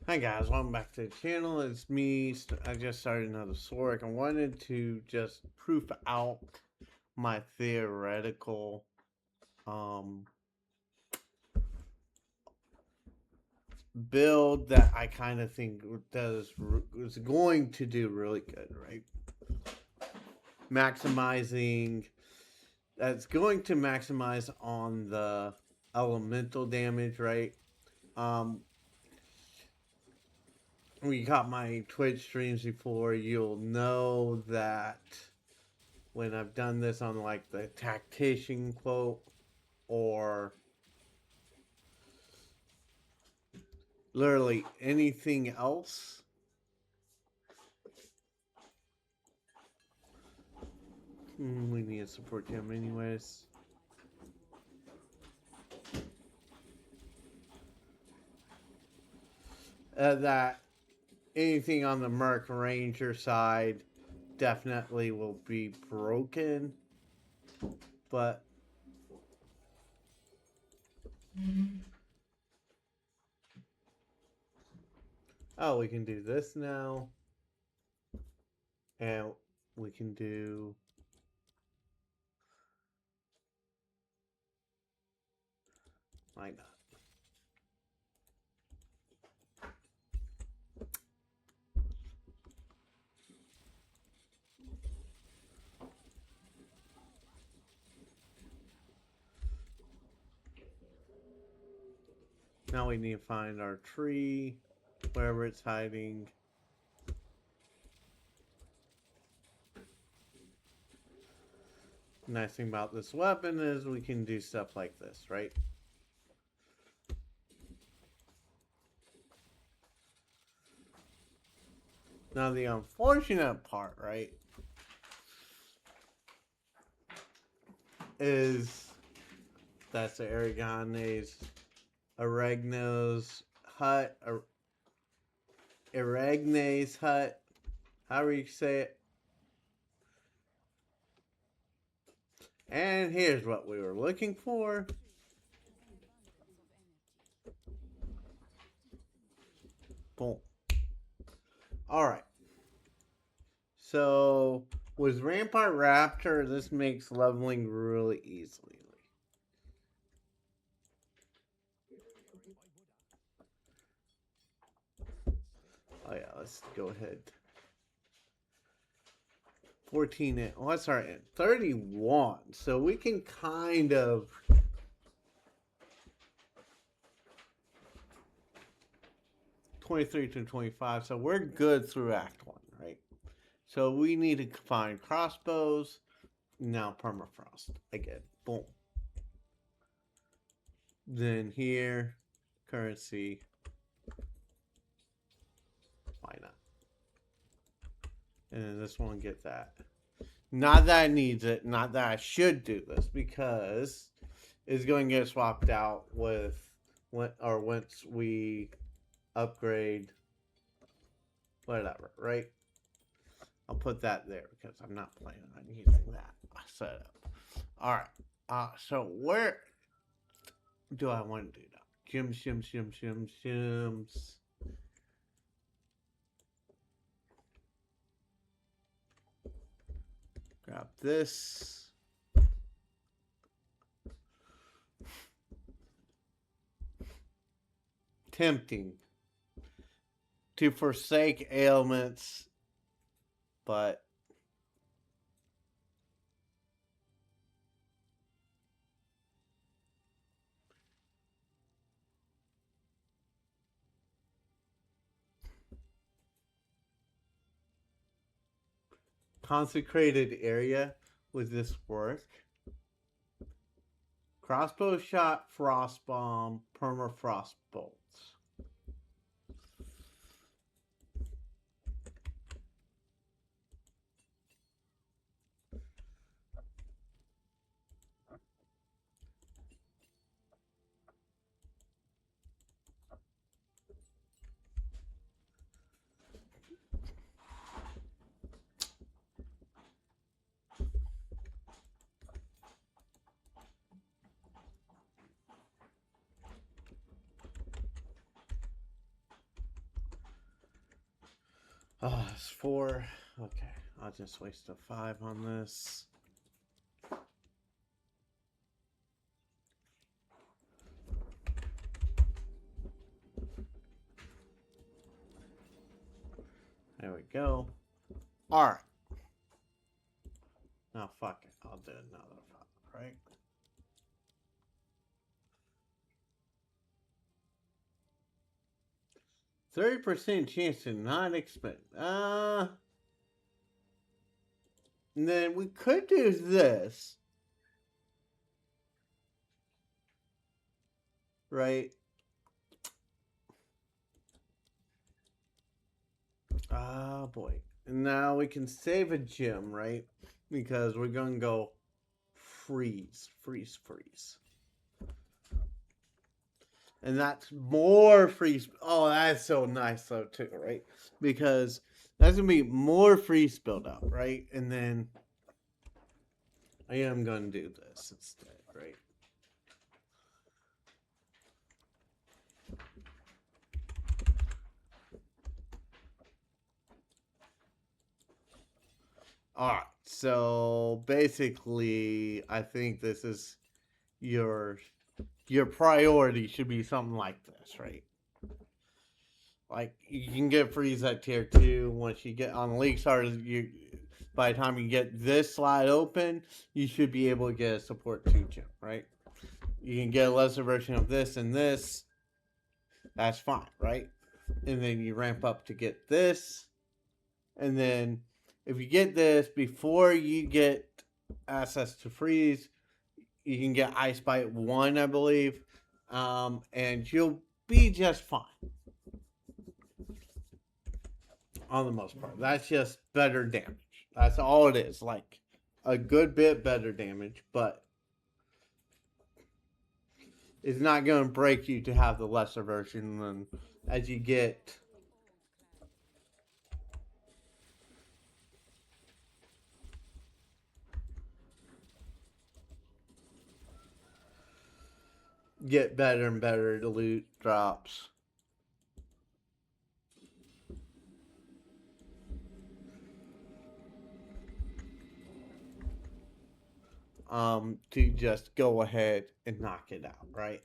Hi guys, welcome back to the channel. It's me. I just started another Sorc. I wanted to just proof out my theoretical build that I kind of think is going to do really good, right? That's going to maximize on the elemental damage, right? When you caught my Twitch streams before, you'll know that when I've done this on like the tactician quote or literally anything else, we need to support him anyways. That anything on the Merc Ranger side definitely will be broken, but oh, we can do this now, and we can do why not? Now we need to find our tree, wherever it's hiding. Nice thing about this weapon is we can do stuff like this, right? Now the unfortunate part, right, is that's the Aragne's hut, Aragne's hut, however you say it. And here's what we were looking for. Boom. Alright. So, with Rampart Raptor, this makes leveling really easily. Oh yeah, let's go ahead. 14 in. Oh, that's our 31. So we can kind of 23 to 25. So we're good through Act 1, right? So we need to find crossbows. Now permafrost. Again. Boom. Then here, currency. Why not? And then this one, get that. Not that it needs it. Not that I should do this because it's going to get swapped out with once we upgrade whatever, right? I'll put that there because I'm not planning on using that setup. All right. So where do I want to do that? Shims. Grab this. Tempting to forsake ailments, but consecrated area. Would this work? Crossbow shot, frost bomb, permafrost bolts. It's 4. Okay, I'll just waste a 5 on this. There we go. Alright. Now, fuck it. I'll do another 5, right? %30 chance to not expend. Then we could do this. Right? Ah, boy. Now we can save a gem, right? Because we're going to go freeze. And that's more freeze. Oh, that's so nice, though, too, right? Because that's going to be more freeze buildup, right? And then I am going to do this instead, right? Alright, so basically, I think this is your priority should be something like this, right? Like you can get freeze at tier 2 once you get on the league starters. You by the time you get this slide open, you should be able to get a support 2 gem, right? You can get a lesser version of this and this. That's fine, right? And then you ramp up to get this, and then if you get this before you get access to freeze, you can get icebite 1, I believe, and you'll be just fine. On the most part. That's just better damage. That's all it is. Like a good bit better damage, but it's not going to break you to have the lesser version. And as you get better and better, the loot drops. To just go ahead and knock it out, right?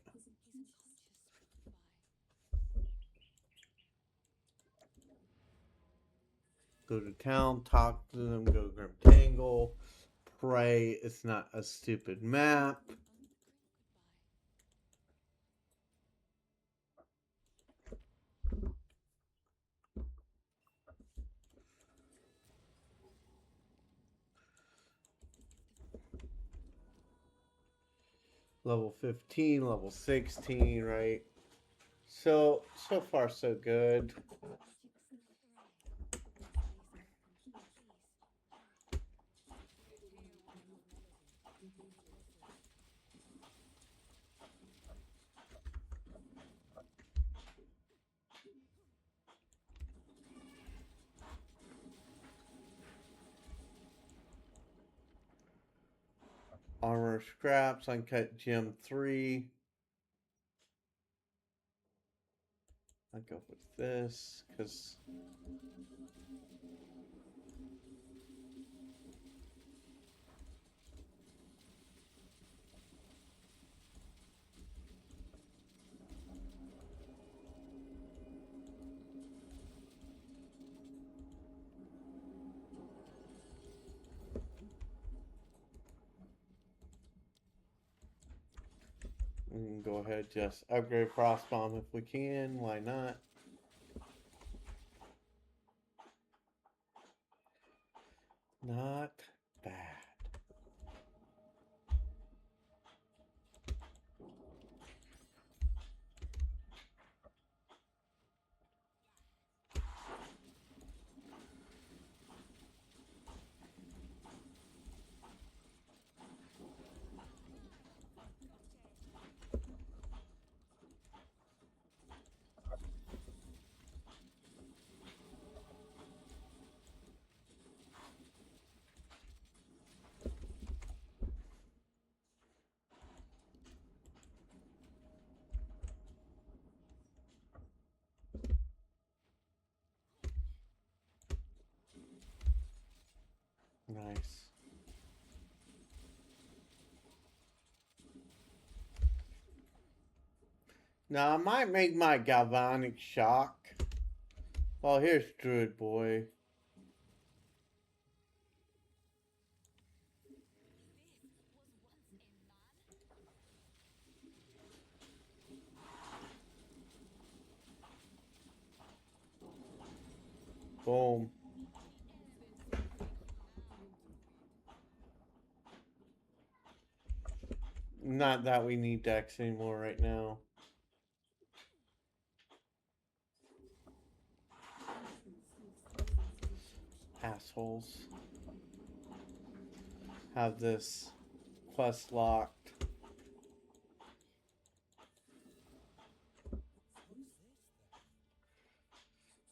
Go to town, talk to them, go grab Tangle, pray it's not a stupid map. Level 15, level 16, right? So far so good. Armor scraps, uncut gem 3. I go with this because we can go ahead just upgrade frost bomb if we can. Why not? Not bad. Now I might make my galvanic shock. Oh, here's Druid Boy. Boom. Not that we need decks anymore right now. Assholes. Have this quest locked.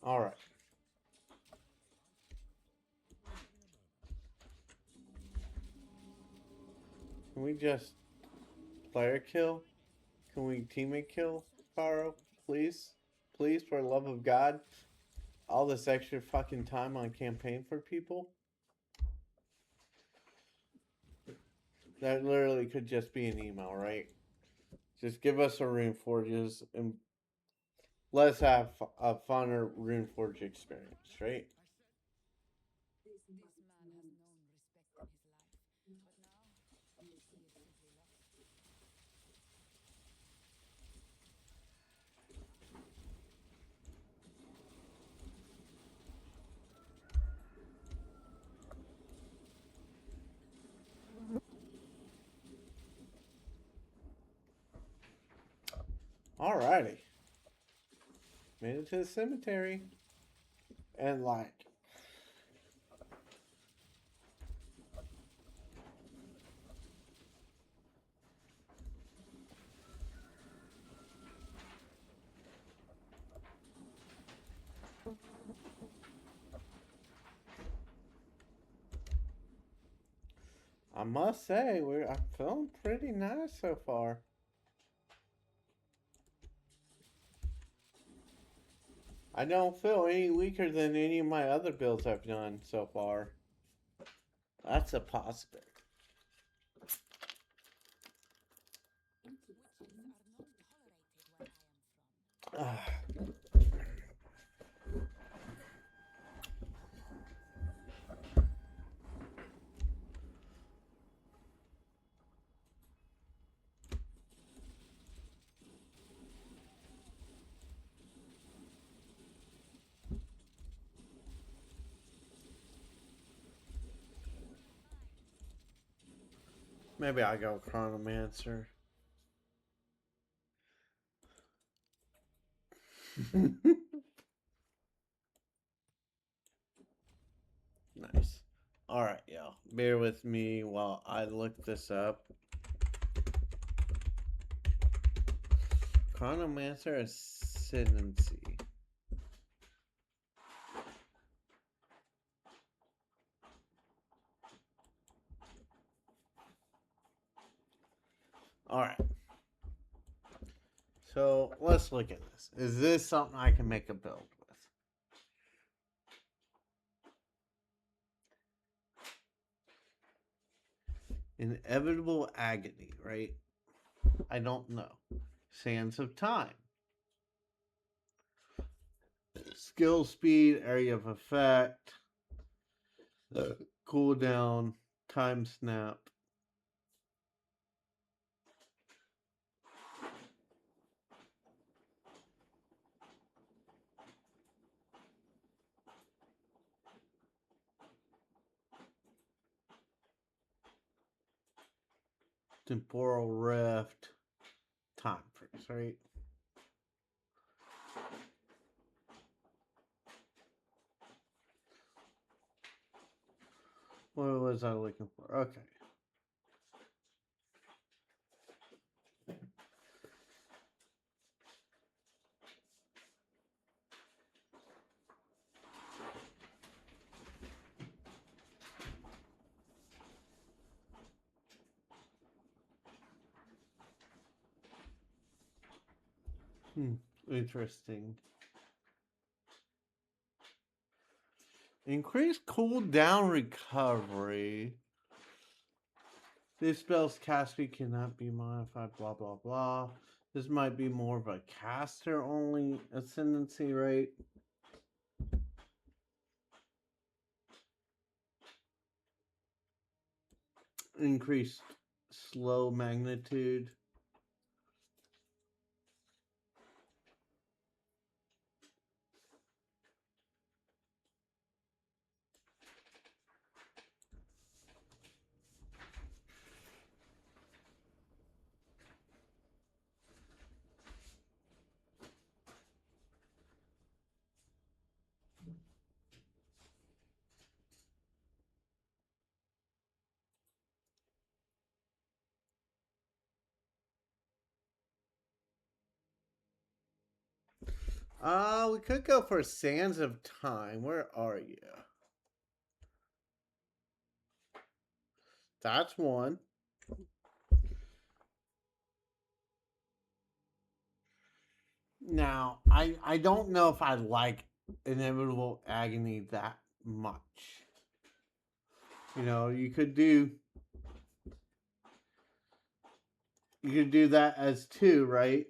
Alright. Can we just player kill? Can we teammate kill, Faro? Please? Please, for the love of God? All this extra fucking time on campaign for people? That literally could just be an email, right? Just give us a Runeforges and let's have a funner Runeforge experience, right? Alrighty. Made it to the cemetery. And like, I must say, I'm feeling pretty nice so far. I don't feel any weaker than any of my other builds I've done so far. That's a positive. Maybe I go Chronomancer. Nice. Alright, y'all. Bear with me while I look this up. Chronomancer Ascendancy. Alright. So let's look at this. Is this something I can make a build with? Inevitable agony, right? I don't know. Sands of time. Skill speed, area of effect, cooldown, time snap. Temporal rift, time freeze, right? What was I looking for? Okay. Interesting. Increased cooldown recovery. This spell's cast speed cannot be modified, blah, blah, blah. This might be more of a caster only ascendancy, right? Increased slow magnitude. We could go for Sands of Time. Where are you? That's one. Now, I don't know if I like Inevitable Agony that much. You know, you could do that as two, right?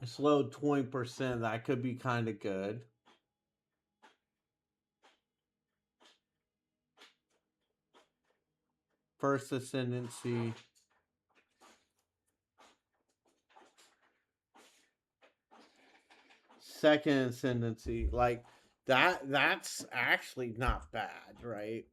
Slow 20%. That could be kind of good. First Ascendancy. Second Ascendancy. Like that's actually not bad, right?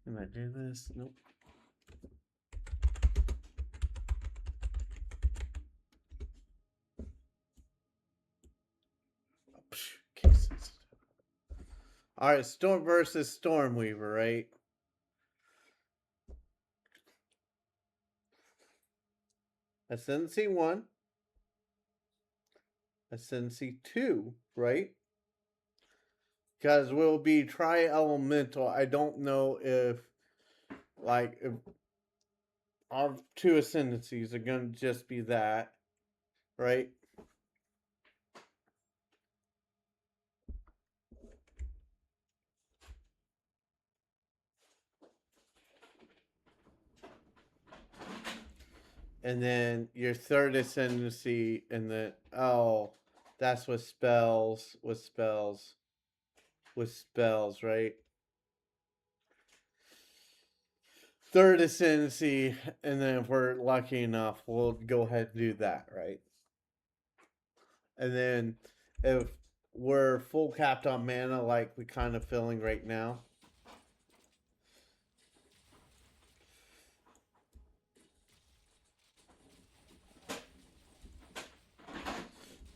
Can I do this? Nope. Cases. All right, Storm versus Stormweaver, right? Ascendancy 1. Ascendancy 2, right? Because we'll be tri-elemental. I don't know if our two ascendancies are going to just be that, right? And then your third ascendancy, and then that's with spells, right? Third ascendancy, and then if we're lucky enough, we'll go ahead and do that, right? And then if we're full capped on mana, like we kind of feeling right now,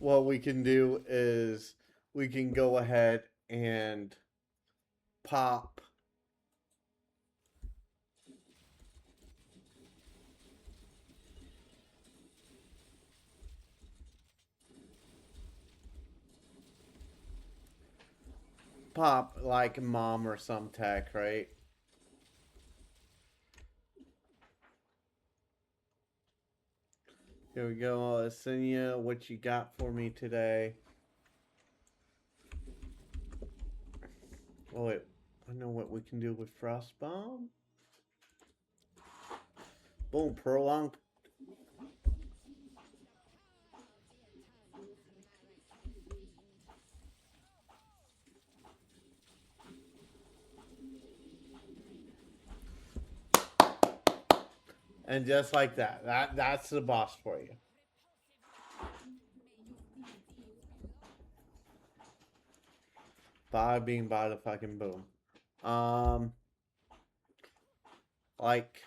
what we can do is we can go ahead and pop like mom or some tech, right? Here we go, Asenia. What you got for me today? Oh wait, I know what we can do with Frostbomb. Boom, prolonged. And just like that's the boss for you. Bada bing, bada fucking boom. Like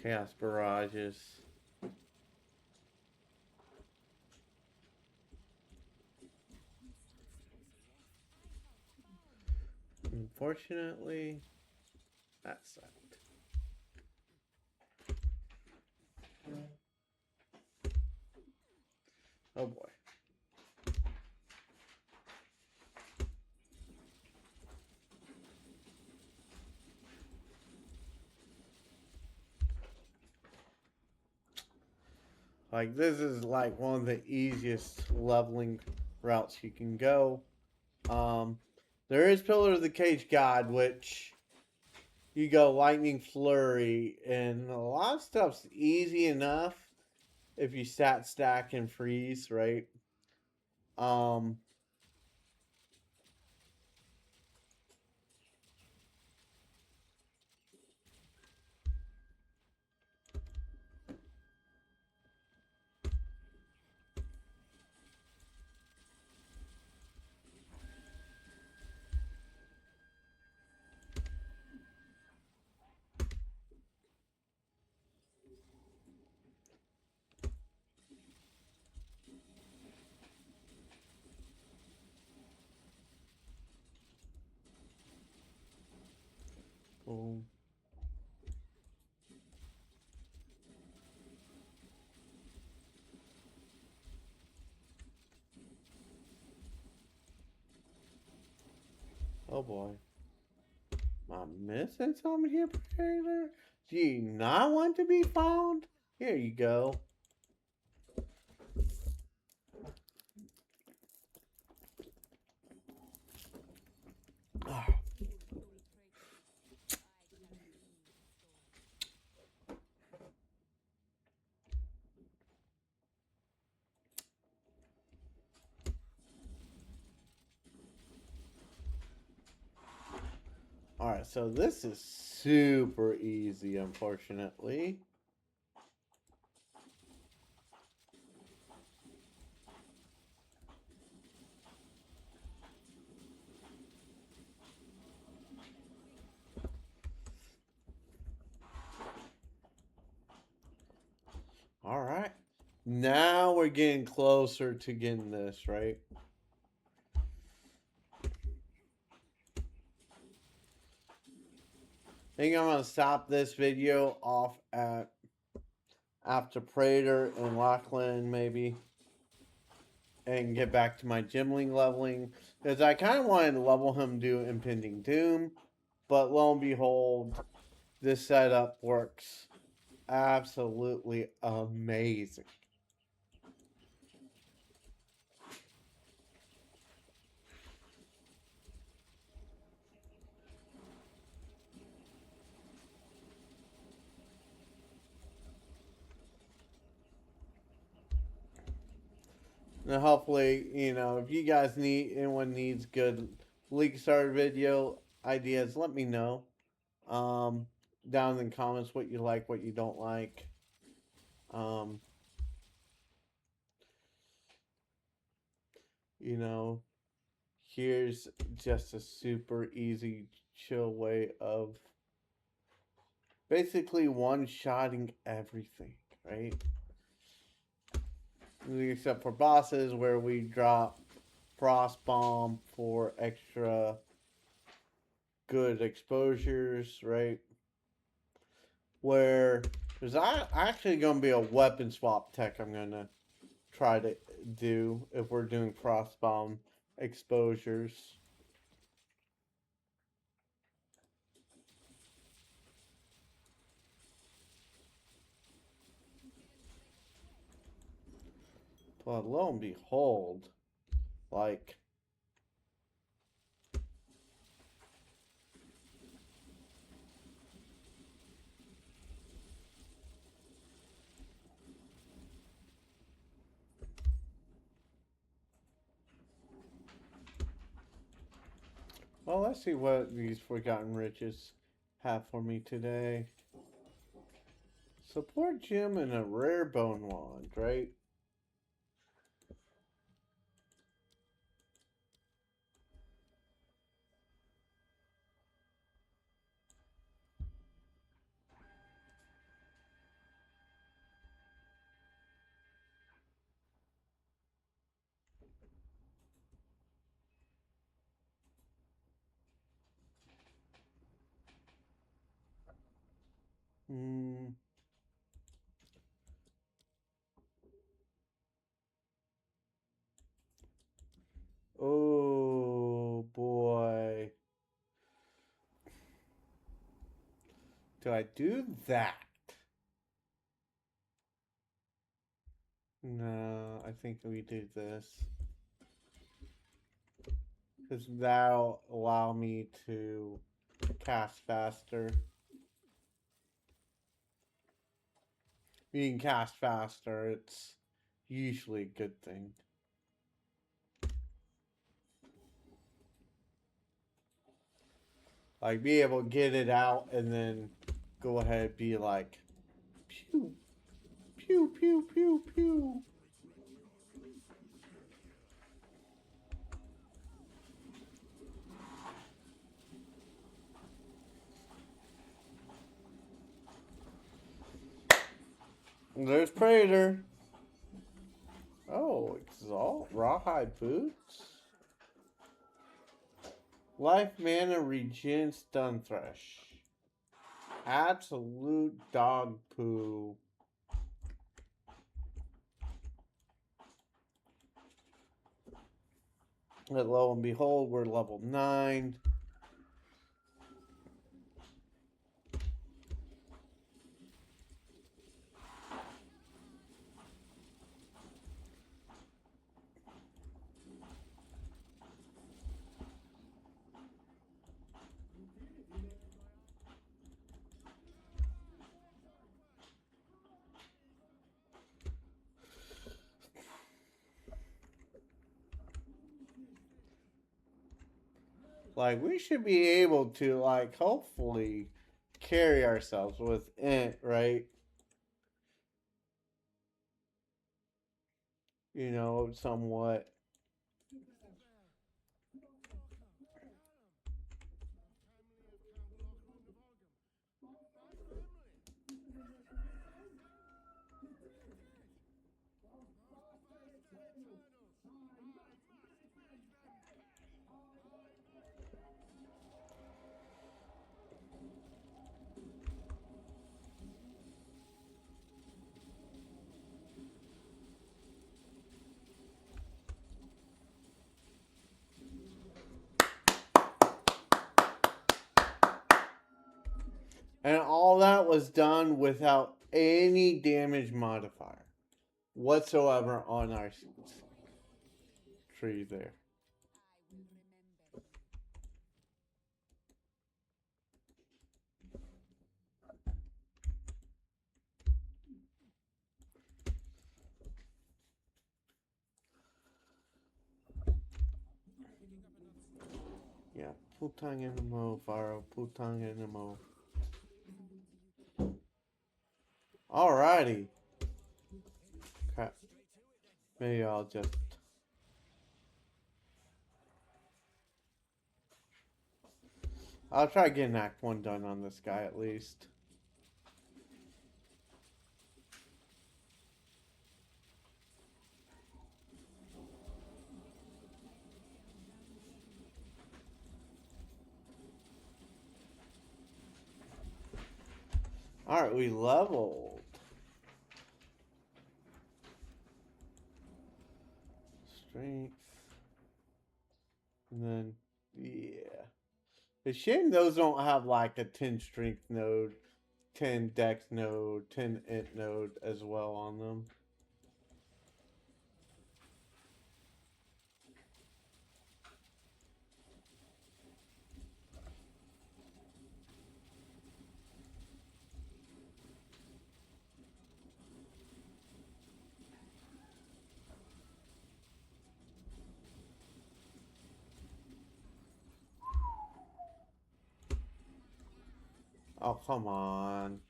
Chaos Barrages. unfortunately, that sucked. Oh boy. Like, this is like one of the easiest leveling routes you can go. There is Pillar of the Cage God, which you go Lightning Flurry, and a lot of stuff's easy enough if you stat stack and freeze, right? Um, boom. Oh boy. Am I missing something here, Predator? Do you not want to be found? Here you go. Ah. Alright, so this is super easy, unfortunately. Alright. Now we're getting closer to getting this, right? I think I'm gonna stop this video off at after Prater and Lachlan maybe, and get back to my Gimling leveling, because I kind of wanted to level him do Impending Doom, but lo and behold, this setup works absolutely amazing. And hopefully, you know, if you guys need, anyone needs good League Starter video ideas, let me know. Down in the comments what you like, what you don't like. You know, here's just a super easy, chill way of basically one-shotting everything, right? Except for bosses where we drop Frost Bomb for extra good exposures, right? Where there's actually going to be a weapon swap tech I'm going to try to do if we're doing Frost Bomb exposures. But lo and behold, like, well, let's see what these Forgotten Riches have for me today. Support Gem and a rare bone wand, right? Oh boy. Do I do that? No, I think we do this. Because that'll allow me to cast faster. You can cast faster, it's usually a good thing. Like, be able to get it out and then go ahead and be like, pew, pew, pew, pew, pew. There's Praetor. Oh, Exalt, Rawhide Boots. Life Mana Regen Stun Thresh. Absolute dog poo. But lo and behold, we're level 9. Like, we should be able to, like, hopefully carry ourselves with it, right? You know, somewhat. And all that was done without any damage modifier whatsoever on our tree there. Yeah, putang in the mo, Faro, putang in the mo. Alrighty. Crap. Maybe I'll just... I'll try getting Act 1 done on this guy at least. Alright, we leveled. Strength. And then, yeah. It's a shame those don't have like a 10 strength node, 10 dex node, 10 int node as well on them. Oh, come on.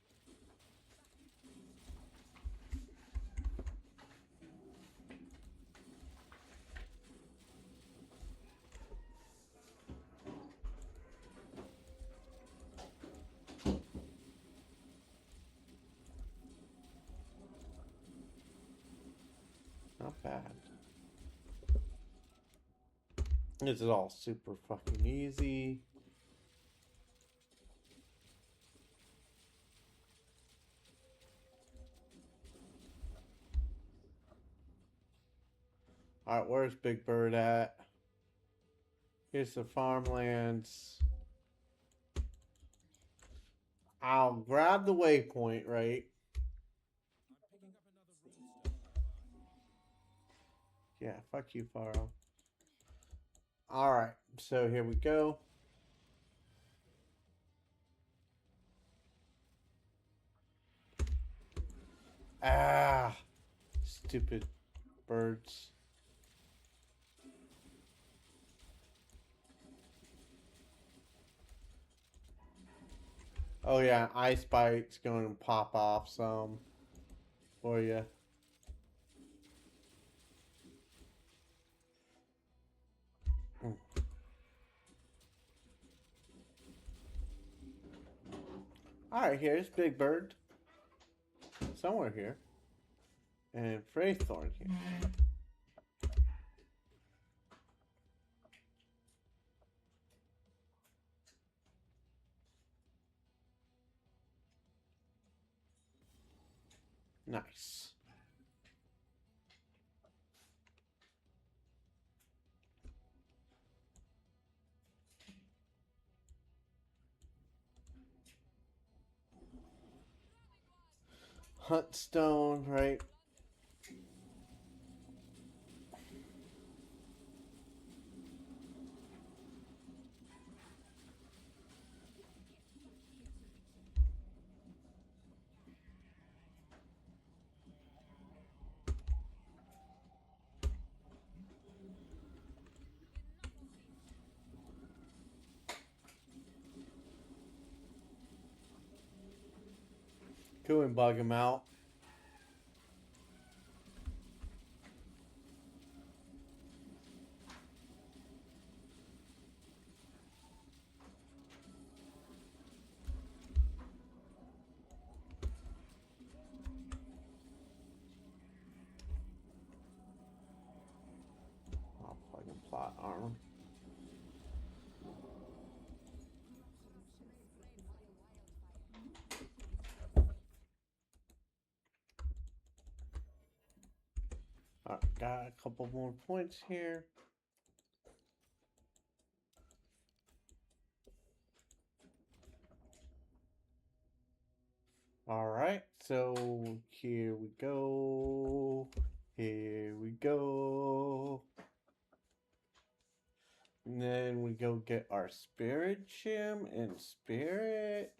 Not bad. This is all super fucking easy. Alright, where's Big Bird at? Here's the farmlands. I'll grab the waypoint, right? Yeah, fuck you, Faro. Alright, so here we go. Ah, stupid birds. Oh yeah, icebite's going to pop off some for you. Alright, here's Big Bird. Somewhere here. And Freythorn here. Nice. Huntstone, right? Go and bug him out. I'll fucking plot armor. Alright, got a couple more points here. Alright, so here we go. Here we go. And then we go get our spirit gem and spirit.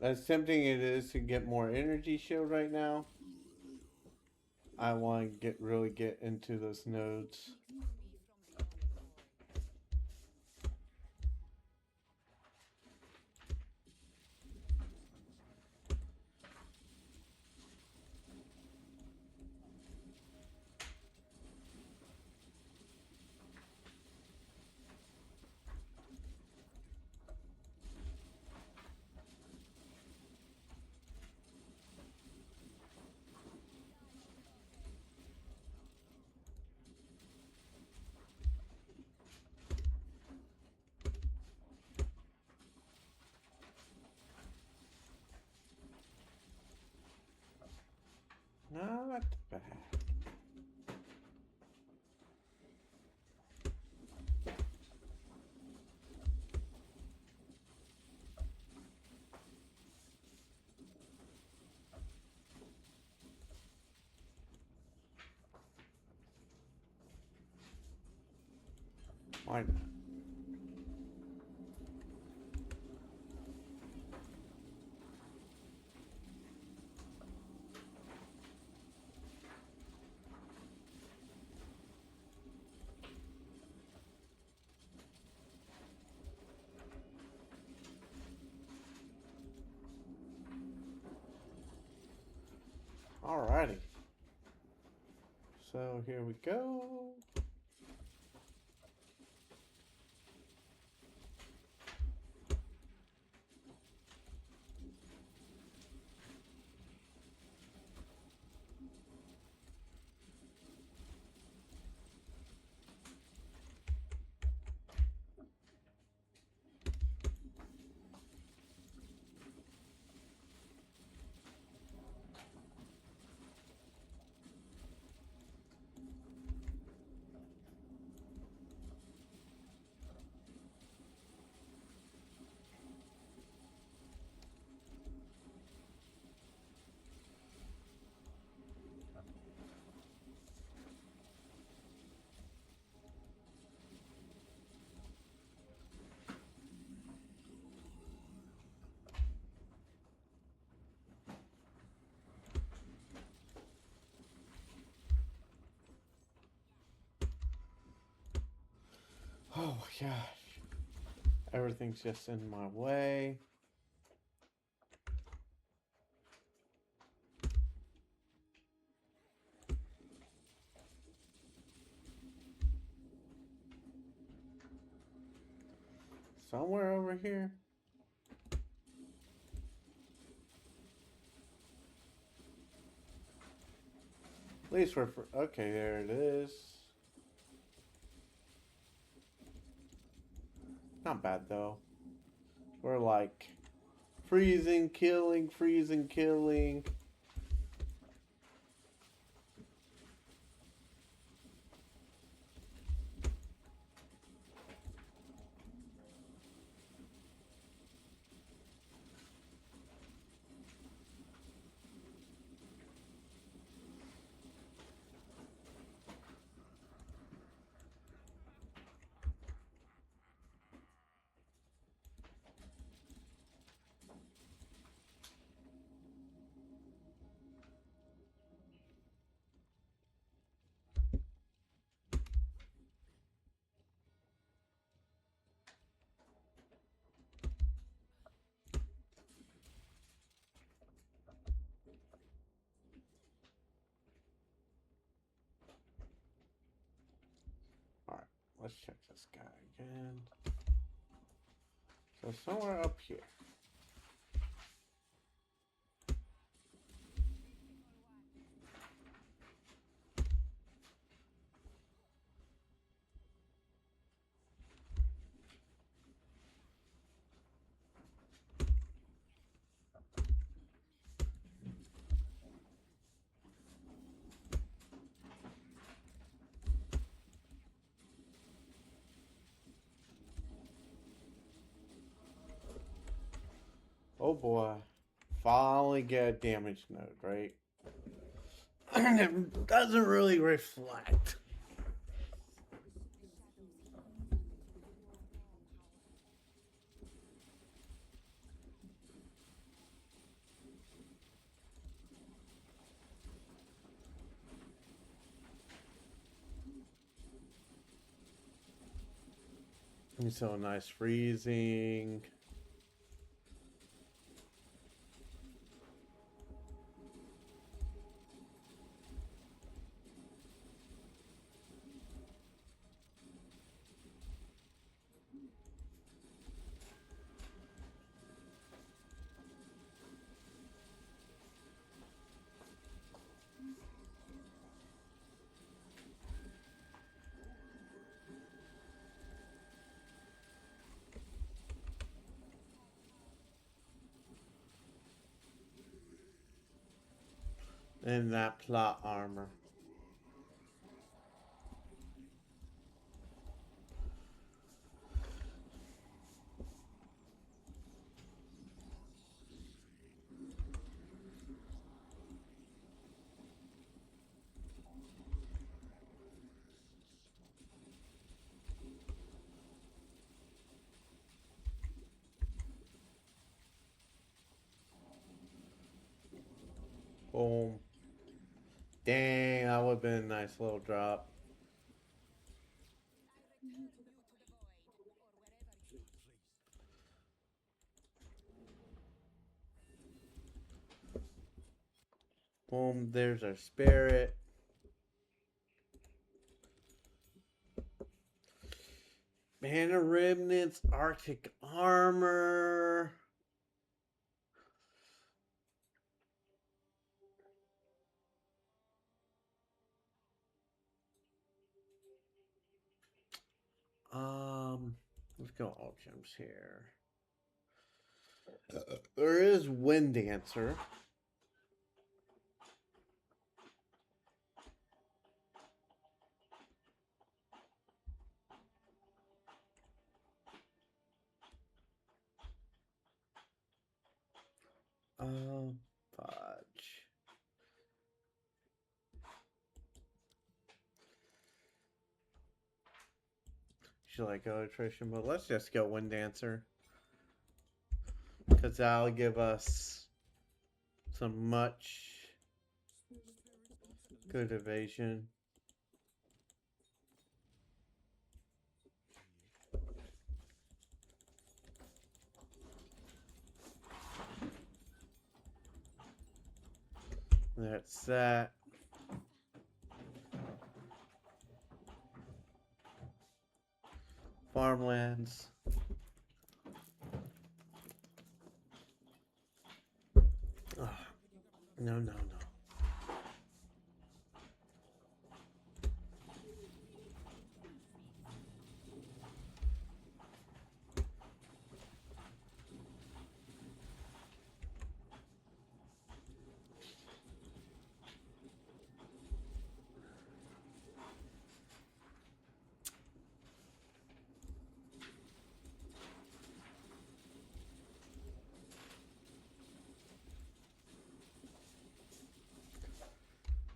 As tempting it is to get more energy shield right now, I want to really get into those nodes. Not bad. Why not? Alrighty. So here we go. Oh my gosh. Everything's just in my way. Somewhere over here. At least we're okay, there it is. Not bad though. We're like freezing, killing, freezing, killing. Alright, let's check this guy again. So somewhere up here. Oh boy. Finally get a damage node, right? And it doesn't really reflect. So nice freezing. And that plot armor. Boom. Dang, that would have been a nice little drop. Boom, there's our spirit. Mana Remnants, Arctic Armor. Let's go all gems here. There is Wind Dancer. Fudge. Should I go attrition? But let's just go Wind Dancer. Because that'll give us some much good evasion. That's that. Farmlands. Oh, no, no, no.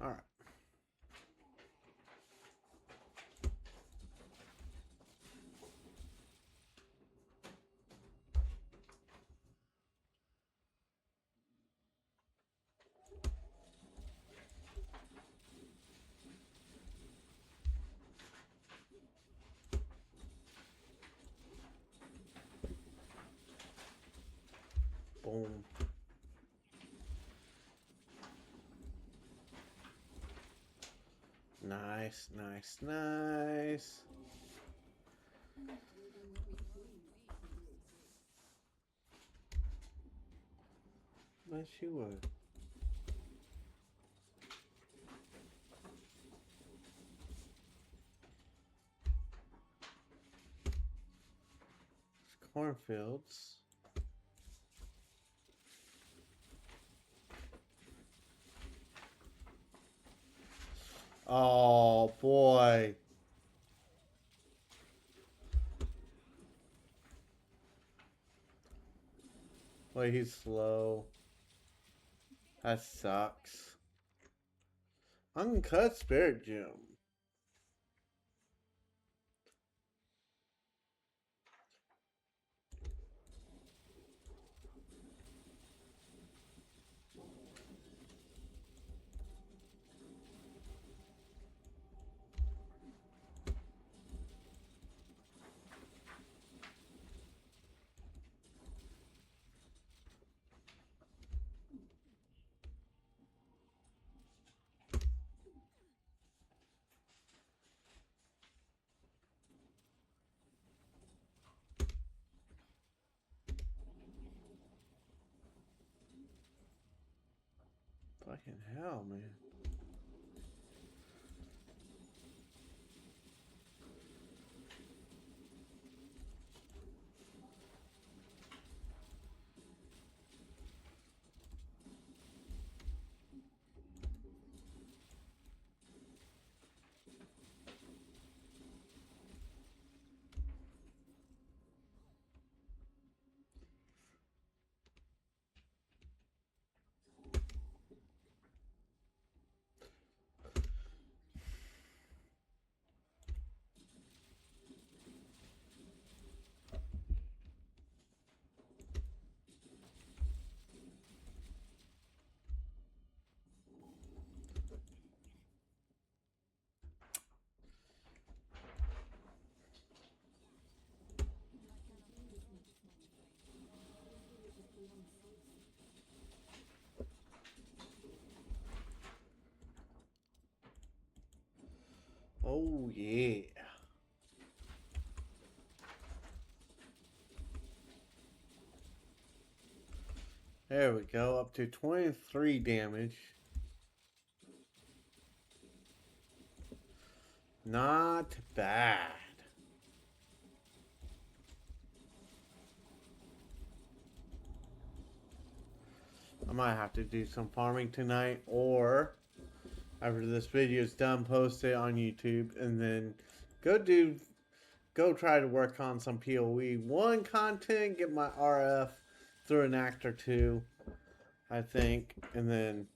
All right. Boom. Nice, nice, nice. Nice you would. Cornfields. Oh boy. Wait, he's slow. That sucks. Uncut Spirit Gem. Fucking hell, man. Oh, yeah. There we go. Up to 23 damage. Not bad. I might have to do some farming tonight, or after this video is done, post it on YouTube, and then go try to work on some POE1 content, get my RF through an act or two, I think, and then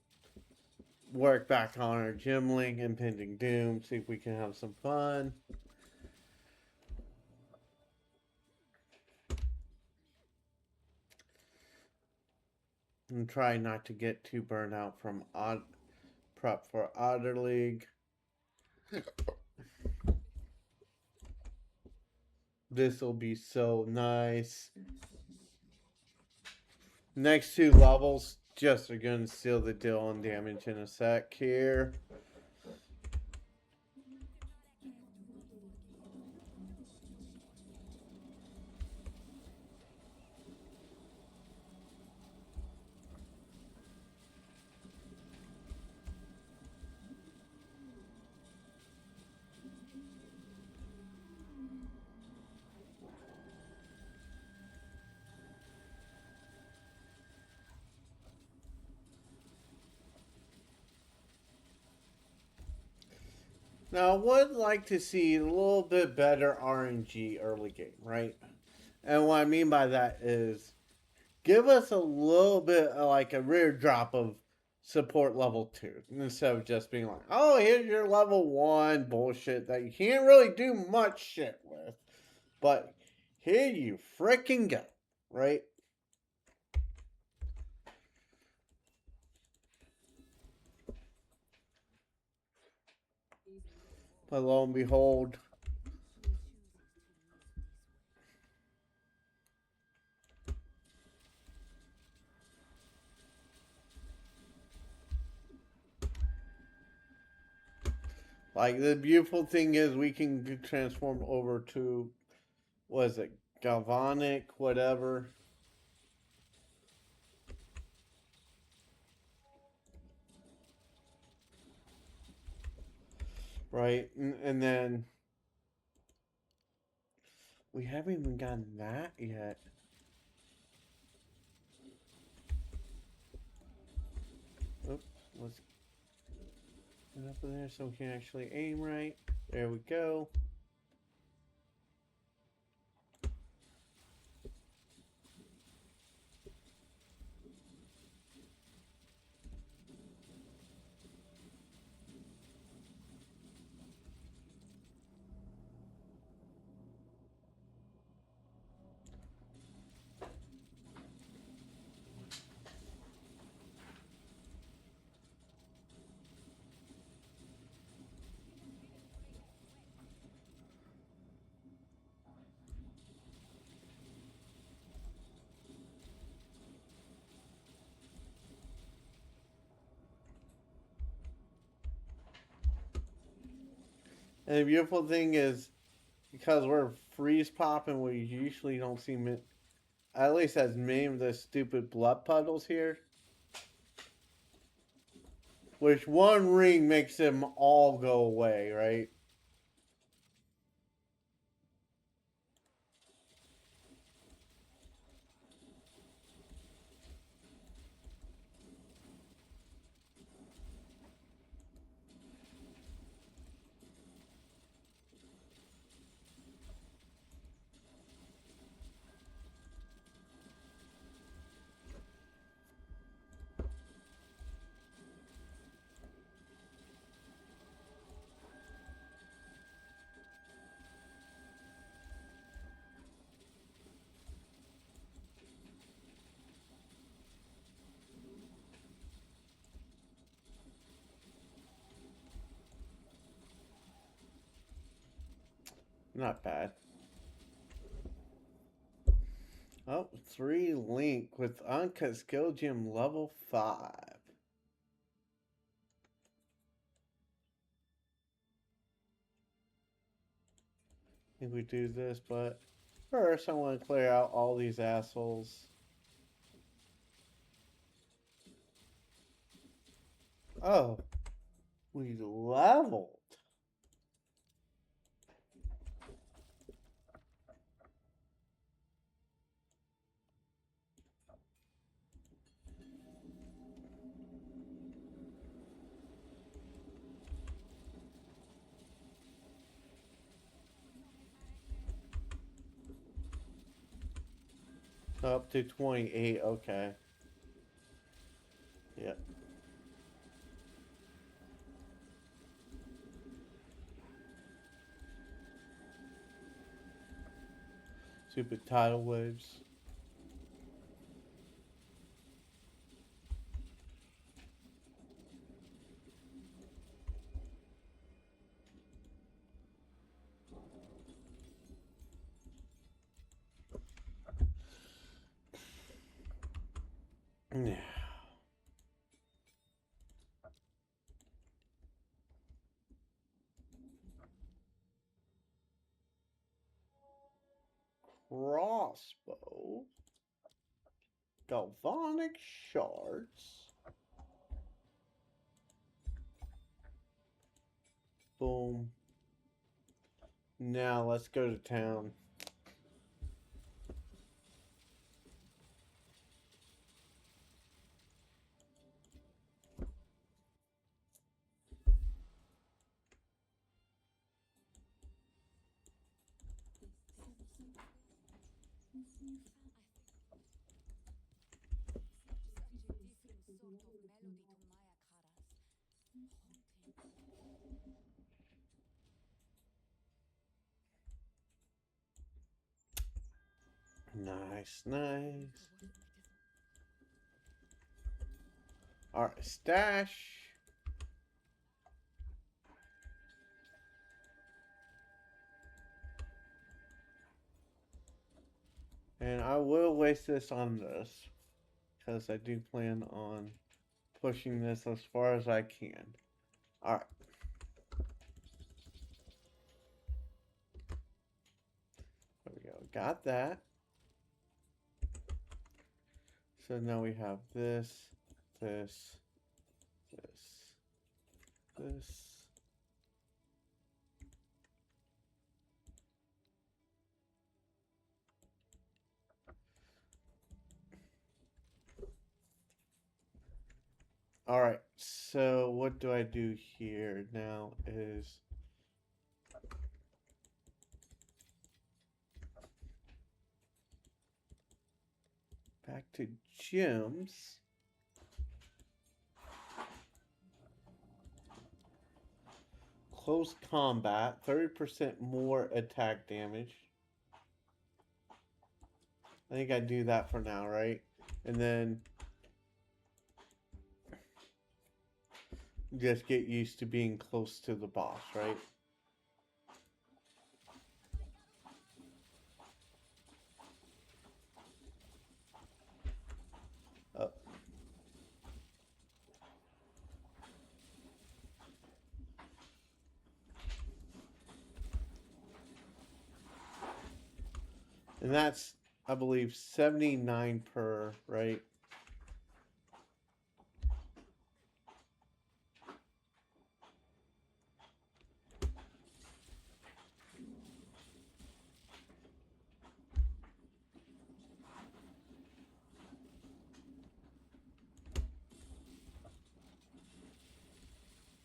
work back on our gym link, Impending Doom, see if we can have some fun. And try not to get too burnt out from prep for Otter League. This will be so nice. Next two levels just are going to seal the deal on damage in a sec here. Now, I would like to see a little bit better RNG early game, right? And what I mean by that is give us a little bit like a rare drop of support level 2 instead of just being like, oh, here's your level 1 bullshit that you can't really do much shit with. But here you freaking go, right? But lo and behold, like the beautiful thing is we can transform over to, what is it, galvanic, whatever. Right, and then we haven't even gotten that yet. Oops, let's get up in there so we can actually aim right. There we go. And the beautiful thing is, because we're freeze popping, we usually don't see at least as many of the stupid blood puddles here. Which one ring makes them all go away, right? Not bad. Oh, 3 Link with Uncut Skill Gym level 5. think we do this, but first I want to clear out all these assholes. Oh, we leveled. Up to 28, okay. Yep. Stupid tidal waves. Yeah. Crossbow. Galvanic shards. Boom. Now let's go to town. Nice, nice. Alright, stash. And I will waste this on this, because I do plan on pushing this as far as I can. Alright. There we go. Got that. So now we have this, this, this. Alright, so what do I do here now is back to gyms. Close combat, 30% more attack damage. I think I do that for now, right? And then just get used to being close to the boss, right? Oh. And that's, I believe, 79 per, right?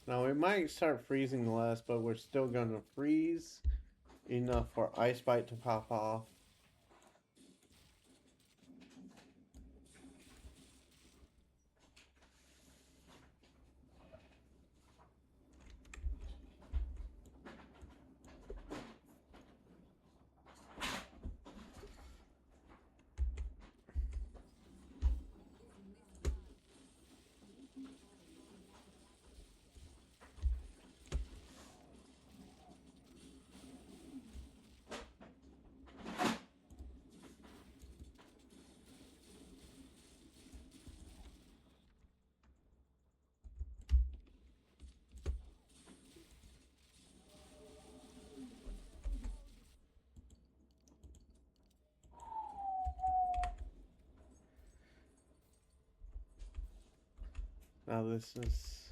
Now we might start freezing less, but we're still going to freeze enough for icebite to pop off. Now this is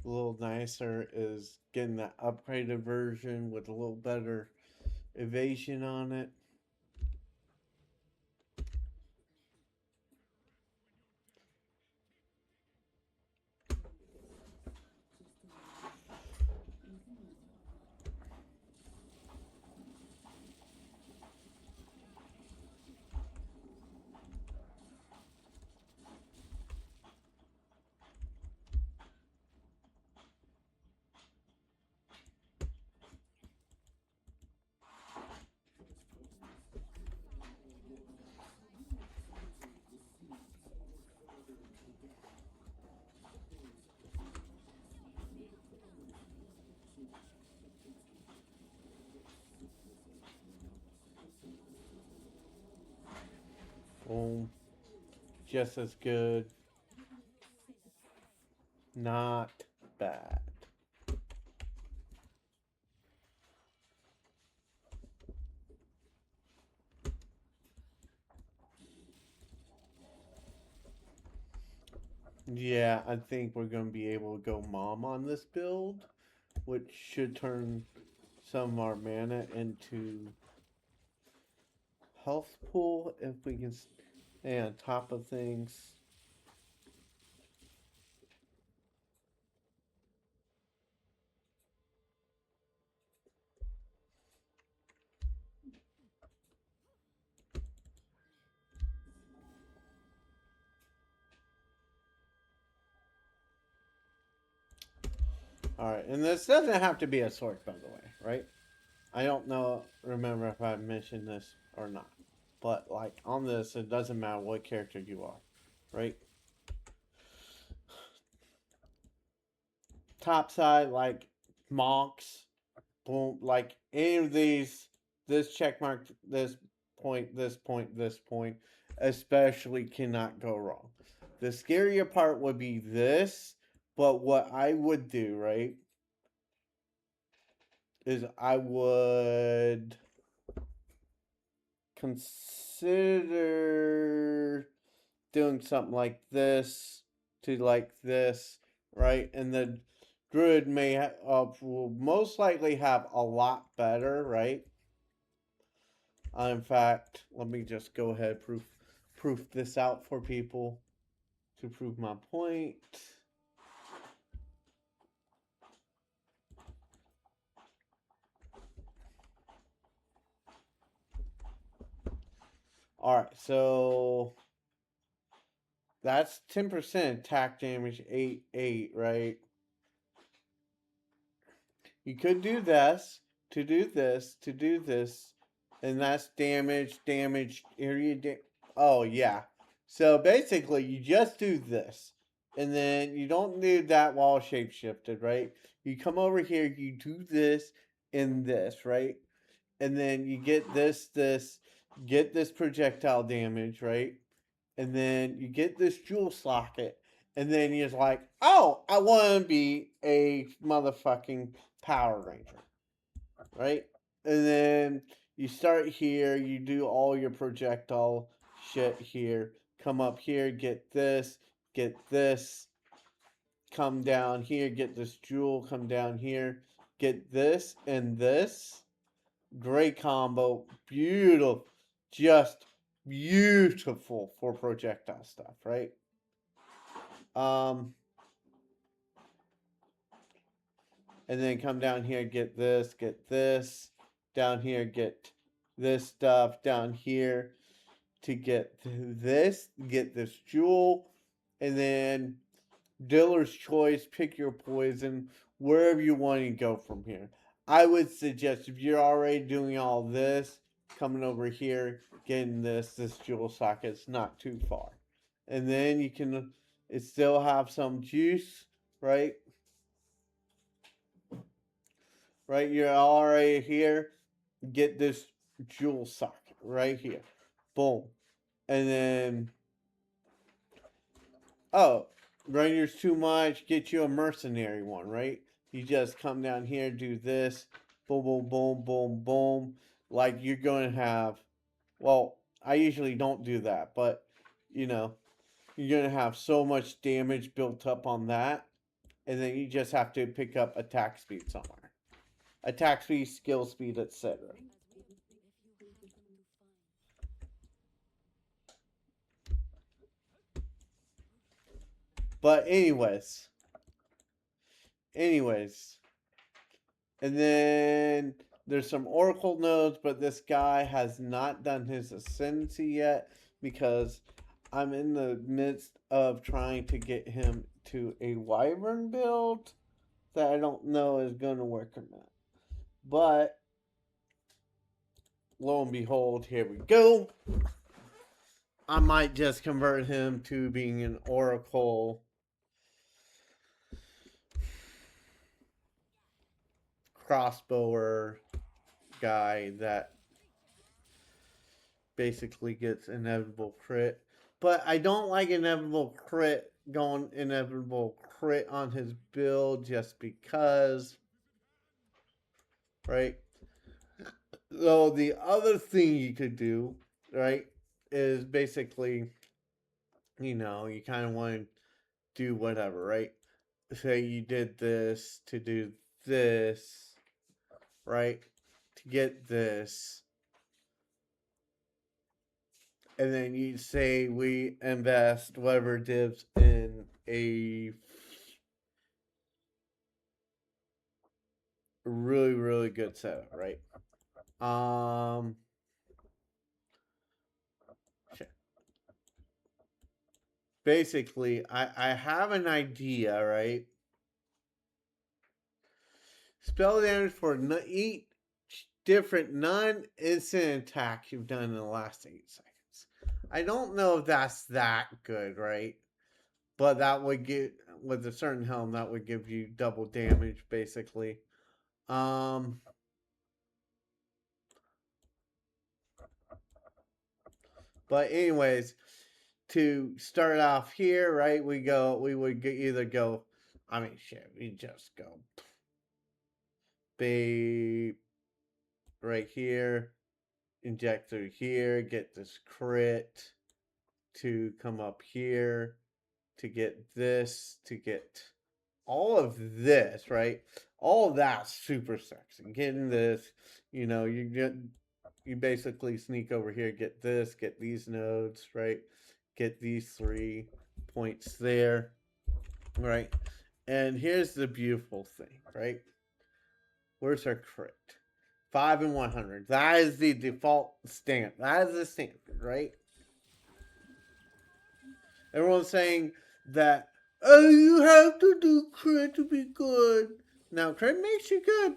a little nicer, is getting the upgraded version with a little better evasion on it. Boom. Just as good. Not bad. Yeah, I think we're going to be able to go mom on this build, which should turn some of our mana into health pool if we can stay on top of things. Alright, and this doesn't have to be a Sorc, by the way, right? I don't remember if I mentioned this or not. But, like, on this, it doesn't matter what character you are, right? Top side, like, monks, boom, like, any of these, this check mark, this point, this point, this point, especially cannot go wrong. The scarier part would be this, but what I would do, right, is I would consider doing something like this to like this, right? And the druid may will most likely have a lot better, right? In fact, let me just go ahead proof this out for people to prove my point. All right, so that's 10% attack damage, 8, right? You could do this, to do this, to do this, and that's damage, area oh, yeah. So basically, you just do this, and then you don't do that while shapeshifted, right? You come over here, you do this and this, right? And then you get this, get this projectile damage, right? And then you get this jewel socket, and then you're like, oh, I want to be a motherfucking Power Ranger, right? And then you start here, you do all your projectile shit here, come up here, get this, come down here, get this jewel, come down here, get this and this. Great combo, beautiful, just beautiful for projectile stuff, right? And then come down here, get this, down here, get this stuff, down here to get this jewel, and then dealer's choice, pick your poison, wherever you want to go from here. I would suggest if you're already doing all this, coming over here, getting this jewel socket's not too far. And then you can it still have some juice, right? Right, you're already here. Get this jewel socket right here. Boom. And then, oh, Rainer's too much. Get you a mercenary one, right? You just come down here, do this. Boom, boom, boom, boom, boom. Like you're going to have, well, I usually don't do that, but you know, you're gonna have so much damage built up on that, and then you just have to pick up attack speed somewhere. Attack speed, skill speed, etc. But anyways, and then there's some Oracle nodes, but this guy has not done his ascendancy yet because I'm in the midst of trying to get him to a Wyvern build that I don't know is going to work or not. But lo and behold, here we go. I might just convert him to being an Oracle crossbower guy that basically gets inevitable crit. But I don't like inevitable crit going inevitable crit on his build just because, right? So the other thing you could do, right, is basically, you kind of want to do whatever, right? Say you did this to do this, right? To get this. And then you say we invest whatever divs in a really, really good setup, right? Um, basically, I have an idea, right? Spell damage for each different non-instant attack you've done in the last 8 seconds. I don't know if that's that good, right? But that would get, with a certain helm, that would give you double damage, basically. Um, but anyways, to start off here, right? We would either go. I mean, shit. We just go. Babe, right here. Inject through here. Get this crit to come up here to get this to get all of this, right? All of that's super sexy. Getting this, you basically sneak over here, get this, get these nodes, right? Get these 3 points there, right? And here's the beautiful thing, right? Where's our crit? 5 and 100. That is the default standard. That is the standard, right? Everyone's saying that, oh, you have to do crit to be good. Now, crit makes you good,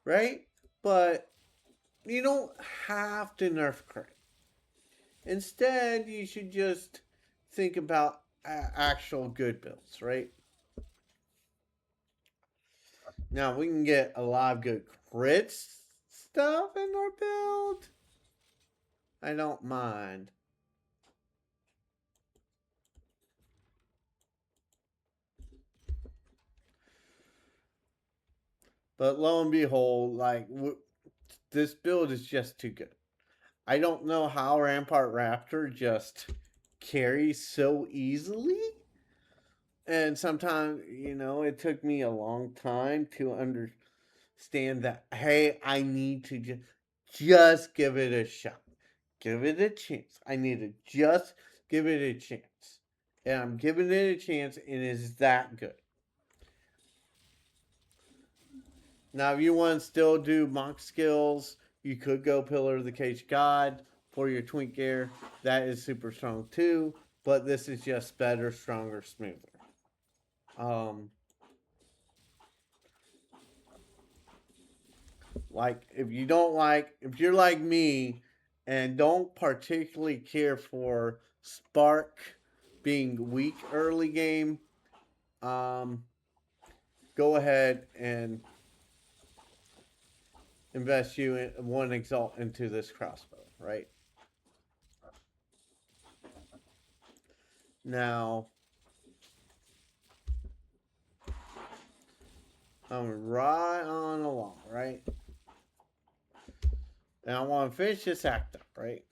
right? But you don't have to nerf crit. Instead, you should just think about actual good builds, right? Now, we can get a lot of good crit stuff in our build. I don't mind. But lo and behold, this build is just too good. I don't know how Rampart Raptor just carries so easily. And sometimes, it took me a long time to understand that, hey, I need to just give it a shot. Give it a chance. I need to just give it a chance. And I'm giving it a chance, and it's that good. Now, if you want to still do monk skills, you could go Pillar of the Cage God for your Twink Gear. That is super strong too, but this is just better, stronger, smoother. If you're like me and don't particularly care for Spark being weak early game, go ahead and invest you in 1 Exalt into this crossbow, right? Now, I'm right on along, right? And I want to finish this act up, right?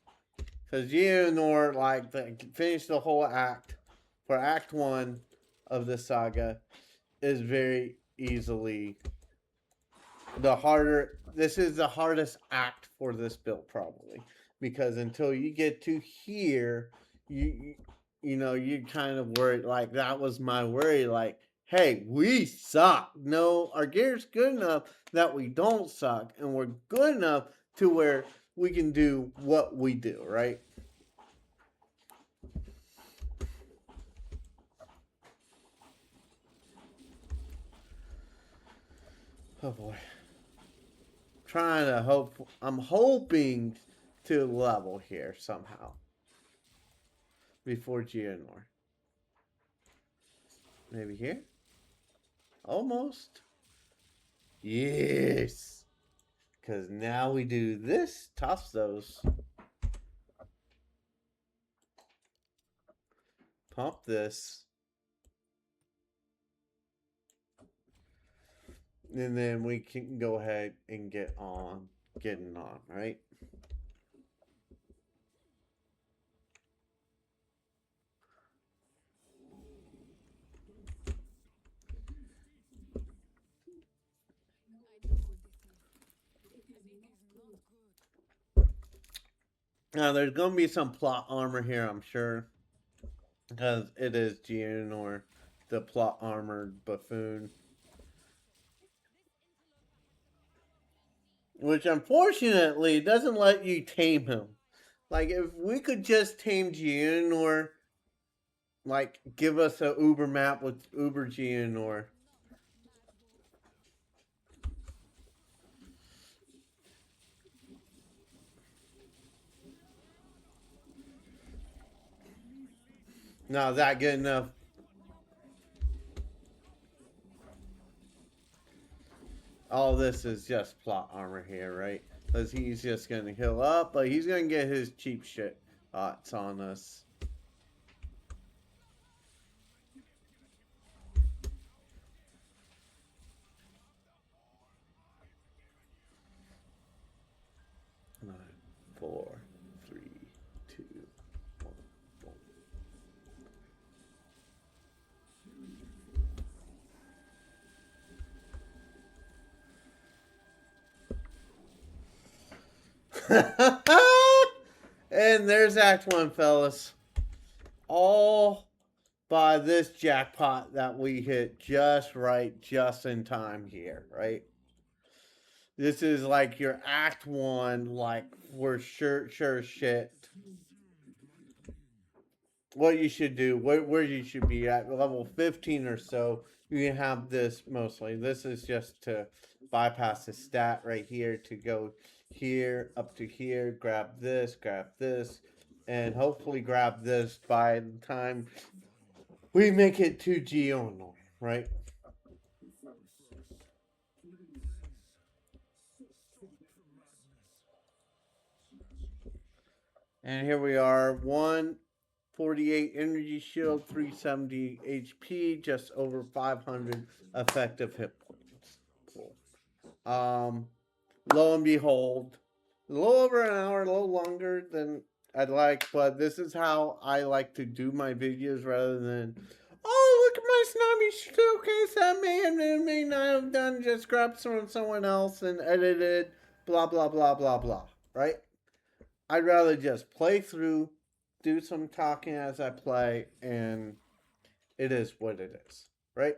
Because Geonor, like, finish the whole act for Act 1 of the saga is very easily the harder. This is the hardest act for this build, probably. Because until you get to here, you you know, you kind of worried. Like, that was my worry. Like, hey, we suck. No, our gear's good enough that we don't suck, and we're good enough to where we can do what we do, right? Oh boy. Trying to hope. I'm hoping to level here somehow before Geonor. Maybe here? Almost. Yes. Because now we do this. Toss those. Pump this. And then we can go ahead and getting on, right? Now, there's going to be some plot armor here, I'm sure. Because it is Geonor, the plot armored buffoon. Which unfortunately doesn't let you tame him. Like, if we could just tame Geonor, like, give us a Uber map with Uber Geonor. No, that good enough. All this is just plot armor here, right? Because he's just going to heal up, but he's going to get his cheap shit on us. Nine, 4, 3, 2, 1, boom. And there's Act 1, fellas. All by this jackpot that we hit just right, just in time here, right? This is like your Act 1, like, for sure shit. What you should do, where you should be at level 15 or so, you can have this mostly. This is just to bypass the stat right here to go here up to here, grab this, and hopefully grab this by the time we make it to Geonor, right? And here we are, 148 energy shield, 370 HP, just over 500 effective hit points. Cool. Lo and behold, a little over an hour, a little longer than I'd like, but this is how I like to do my videos rather than, oh, look at my snobby showcase I may not have done, just grabbed from someone else and edited, blah, blah, blah, blah, blah, right? I'd rather just play through, do some talking as I play, and it is what it is, right?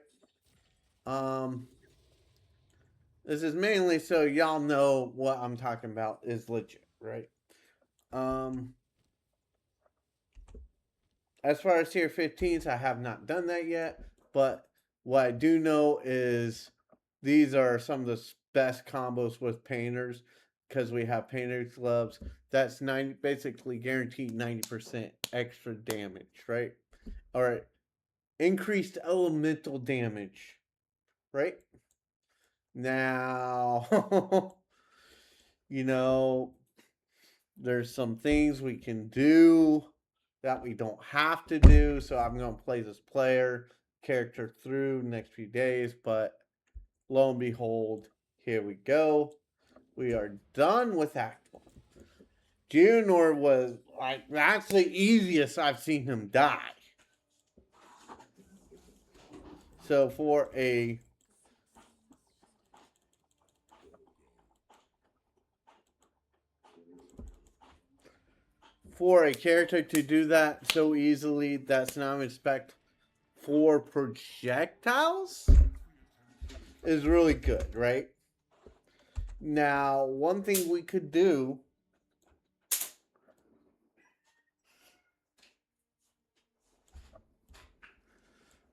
Um, this is mainly so y'all know what I'm talking about is legit, right? Um, as far as tier 15s, I have not done that yet, but what I do know is these are some of the best combos with painters because we have painter's gloves. That's 90, basically guaranteed 90% extra damage, right? All right, increased elemental damage, right? Now, you know, there's some things we can do that we don't have to do. So I'm going to play this character through next few days. But lo and behold, here we go. We are done with Act 1. Junior was like that's the easiest I've seen him die. So for a character to do that so easily, that's not respect for projectiles is really good, right? Now, one thing we could do,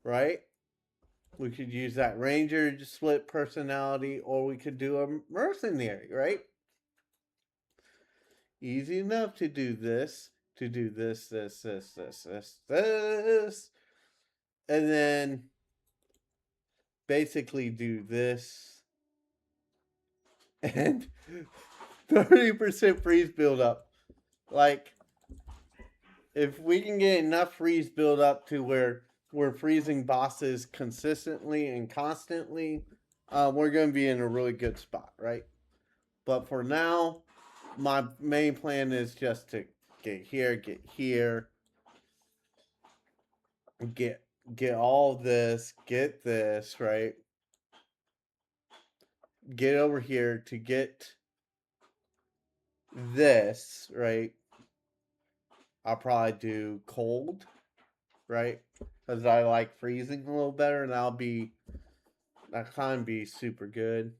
right? We could use that ranger split personality, or we could do a mercenary, right? Easy enough to do this, this, and then basically do this, and 30% freeze buildup. Like, if we can get enough freeze buildup to where we're freezing bosses consistently and constantly, we're going to be in a really good spot, right? But for now, my main plan is just to get here, get all this, get this, right? Get over here to get this, right? I'll probably do cold, right? Because I like freezing a little better, and that kind of be super good.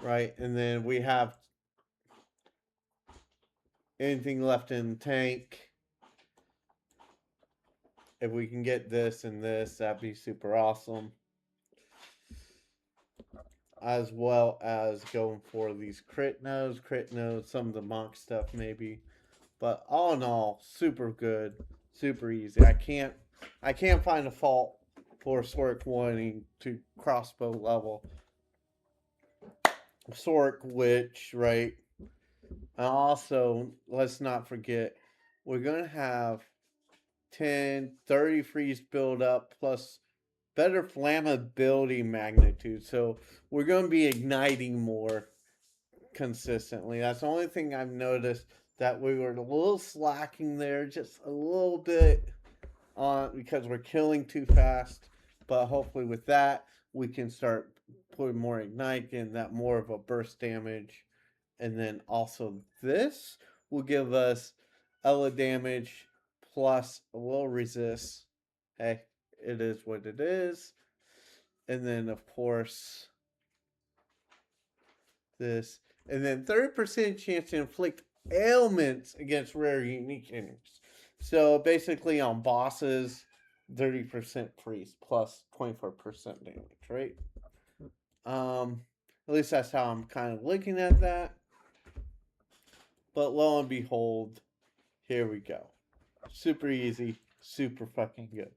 Right, and then we have anything left in the tank. If we can get this and this, that'd be super awesome. As well as going for these crit nodes, some of the monk stuff maybe. But all in all, super good, super easy. I can't find a fault for Sorc wanting to crossbow level Sorc, which, right? And also, let's not forget, we're gonna have 10, 30 freeze build up plus better flammability magnitude. So we're going to be igniting more consistently. That's the only thing I've noticed, that we were a little slacking there, just a little bit on because we're killing too fast. But hopefully with that, we can start putting more ignite in, that more of a burst damage. And then also this will give us Ella damage plus a little resist. Hey, it is what it is. And then of course this. And then 30% chance to inflict ailments against rare unique enemies. So basically on bosses, 30% freeze plus 24% damage, right? At least that's how I'm kind of looking at that. But lo and behold, here we go. Super easy, super fucking good.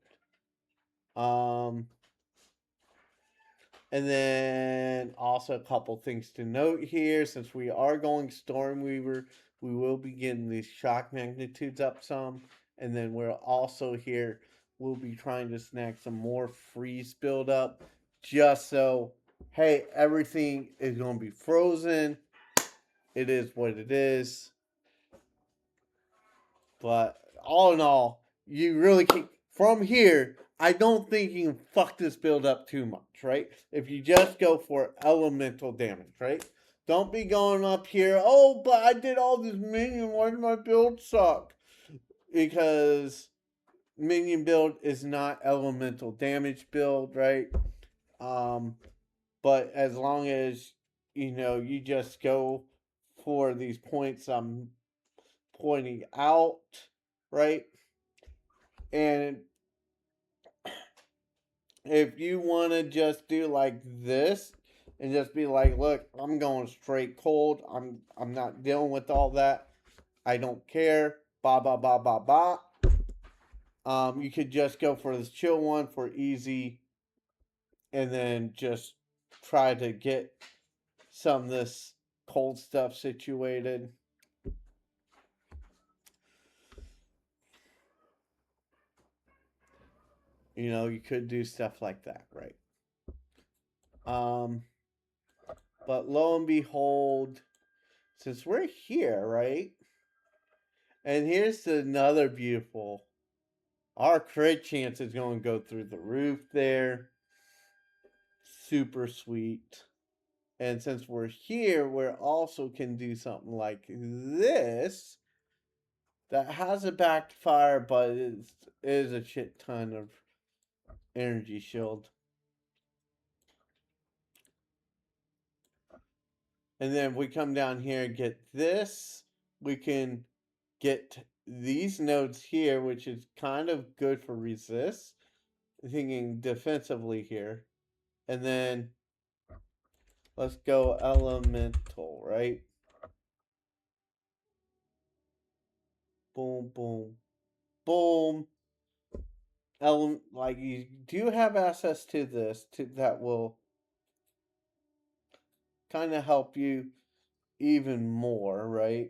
And then also a couple things to note here. Since we are going Stormweaver, we will be getting these shock magnitudes up some. And then we're also here, we'll be trying to snag some more freeze buildup. Just so, hey, everything is going to be frozen. It is what it is. But all in all, you really can, from here, I don't think you can fuck this build up too much, right? If you just go for elemental damage, right? Don't be going up here, oh, but I did all this minion, why did my build suck? Because minion build is not elemental damage build, right? But as long as, you just go for these points I'm pointing out, right? And if you want to just do like this and just be like, look, I'm going straight cold. I'm not dealing with all that. I don't care. Ba ba ba ba ba. You could just go for this chill one for easy, and then just try to get some of this cold stuff situated. You could do stuff like that, right? But lo and behold, since we're here, right? And here's another beautiful. Our crit chance is going to go through the roof there. Super sweet. And since we're here, we also can do something like this. That has a backfire, but it is a shit ton of energy shield. And then we come down here and get this. We can get these nodes here, which is kind of good for resist. Thinking defensively here. And then let's go elemental, right? Boom, boom, boom. Like you do have access to this that will kind of help you even more, right?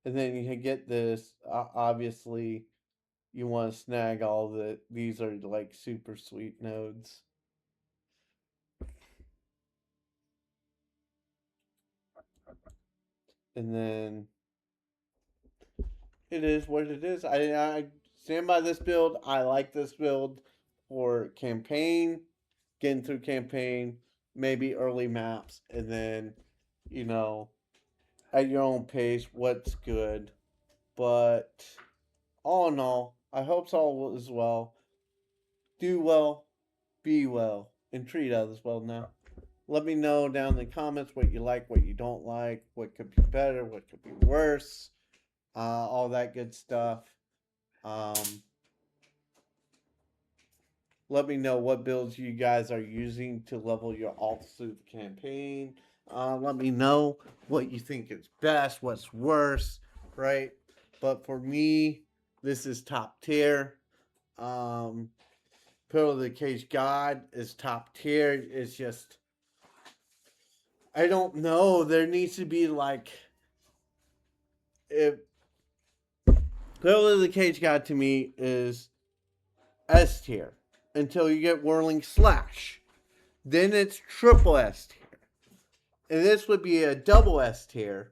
And then you can get this. Obviously, you want to snag all the. These are like super sweet nodes. And then it is what it is. I stand by this build. I like this build for campaign, getting through campaign, maybe early maps, and then, you know, at your own pace, what's good. But all in all, I hope all is well. Do well, be well, and treat others well now. Let me know down in the comments what you like, what you don't like, what could be better, what could be worse, all that good stuff. Let me know what builds you guys are using to level your alts through the campaign. Let me know what you think is best, what's worse, right? But for me, this is top tier. Pillar of the Cage God is top tier. It's just, I don't know. There needs to be like, if Pillar of the Cage God to me is S tier until you get Whirling Slash. Then it's triple S tier. And this would be a double S tier,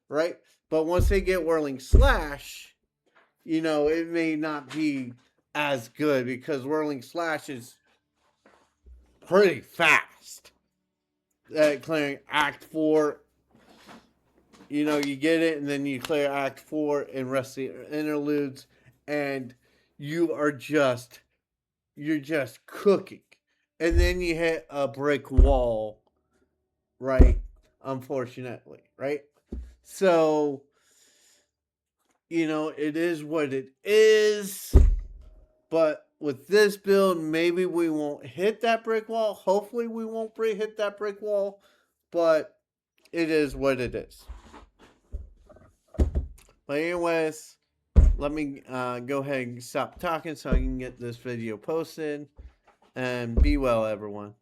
right? But once they get Whirling Slash, you know, it may not be as good because Whirling Slash is pretty fast at clearing Act 4. You know, you get it and then you clear Act 4 and rest the interludes, and you're just cooking. And then you hit a brick wall, right? Unfortunately, right? So, you know, it is what it is. But with this build, maybe we won't hit that brick wall. Hopefully we won't hit that brick wall. But it is what it is. But anyways, let me go ahead and stop talking so I can get this video posted. And be well, everyone.